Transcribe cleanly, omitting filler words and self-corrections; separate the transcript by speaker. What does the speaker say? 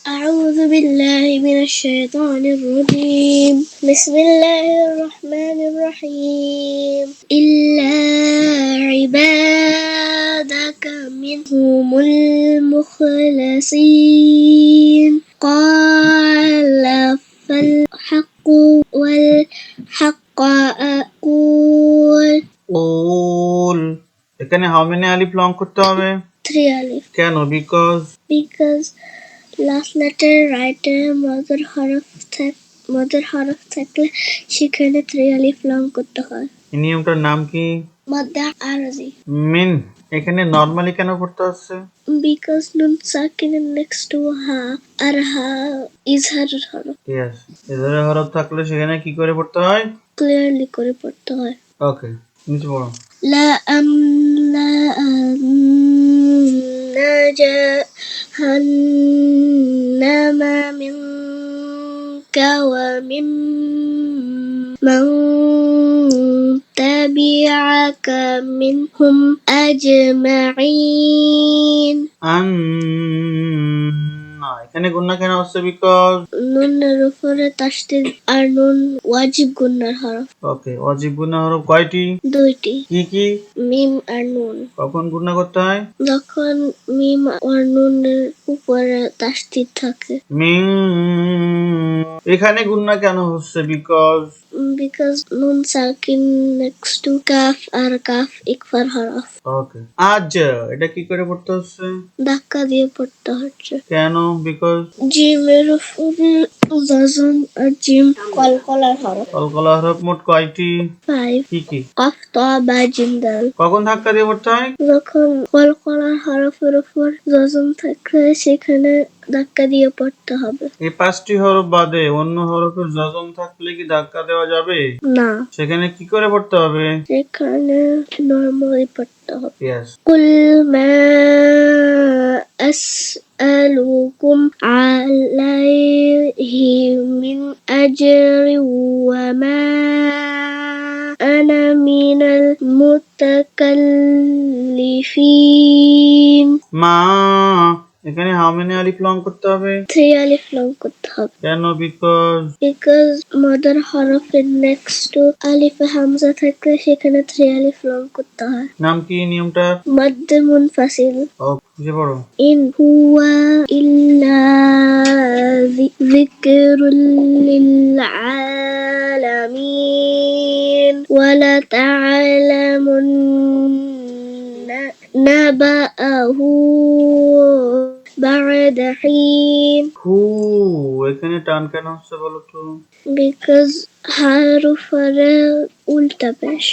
Speaker 1: أعوذ بالله من الشيطان الرجيم بسم الله الرحمن الرحيم إلا عبادك منهم المخلصين قال فالحق والحق أقول
Speaker 2: قول এখানে how many alif long করতে হবে?
Speaker 1: 3 alif
Speaker 2: কেন?
Speaker 1: because last letter right মদের হরফ থাকলে সেখানে 3 alif long করতে হয়।
Speaker 2: এই নিয়মটার নাম কি?
Speaker 1: মাদ্দা আরজি।
Speaker 2: মিন এখানে নরমালি কেন পড়তে হচ্ছে?
Speaker 1: because nun sakin next to ha আর হা ইজহারের হরফ।
Speaker 2: Yes, ইজহারের হরফ থাকলে সেখানে কি করে পড়তে হয়?
Speaker 1: ক্লিয়ারলি করে পড়তে হয়।
Speaker 2: ওকে, নিচে পড়ো।
Speaker 1: লা আমলা জাহান্নামা মিনকা ওয়া মিম্মান তাবি'আকা মিনহুম আজমাইন।
Speaker 2: এখানে গুণনা কেন হচ্ছে? বিকজ
Speaker 1: নুনের উপরে তাসদিদ আর নুন ওয়াজিব গুণনার হরফ।
Speaker 2: ওকে, ওয়াজিব গুণনা হরফ কয়টি?
Speaker 1: 2টি।
Speaker 2: কি কি?
Speaker 1: মিম আর নুন।
Speaker 2: কখন গুণনা করতে হয়?
Speaker 1: যখন মিম আর নুনের উপরে তাসদিদ থাকে।
Speaker 2: মিম এখানে গুণনা কেন হচ্ছে?
Speaker 1: because nun sakin next to কাফ আর কাফ ইকফার হরফ।
Speaker 2: ওকে, আজ এটা কি করে পড়তে হচ্ছে?
Speaker 1: ধাক্কা দিয়ে পড়তে হচ্ছে।
Speaker 2: কেন? বিকজ
Speaker 1: জিমের উপরে জজম আর জিম কলকলার হরফ।
Speaker 2: কলকলা হরফ মোট কয়টি?
Speaker 1: 5।
Speaker 2: কি কি?
Speaker 1: কফ তা বা জিম দাল।
Speaker 2: কখন ধাক্কা দিয়ে পড়তে হয়?
Speaker 1: যখন কলকলার হরফের উপর জজম থাকলে সেখানে ধাক্কা দিয়ে পড়তে হবে।
Speaker 2: এই 5টি হরফ বাদে অন্য হরফের জজম থাকলে কি ধাক্কা দেওয়া যাবে?
Speaker 1: না।
Speaker 2: সেখানে কি করে পড়তে হবে?
Speaker 1: সেখানে নরমালি পড়তে হবে।
Speaker 2: ইয়েস।
Speaker 1: কুল মা আসআলুকুম আলাইহি মিন আজরি ওয়া মা আনা মিনাল মুতাকাল্লিফিন।
Speaker 2: মা এখানে হাউ মেনি আলিফ লং করতে হবে?
Speaker 1: 3 alif long করতে হবে।
Speaker 2: কেন? বিকজ
Speaker 1: মাদার হরফের নেক্সট টু আলিফে হামজা থাকলে সেখানে 3 alif long করতে হয়।
Speaker 2: নাম কি নিয়মটা?
Speaker 1: মাদ্দে মুনফাসিল।
Speaker 2: বুঝে পড়ো।
Speaker 1: ইন হুয়া ইল্লা যিকরুল লিল আলামিন ওয়ালা তা'লামুন্না নাবাআহু বা'দা হিন।
Speaker 2: এখানে টান কেন হচ্ছে বলো তো?
Speaker 1: because হারুফারে উল্টা পেশ।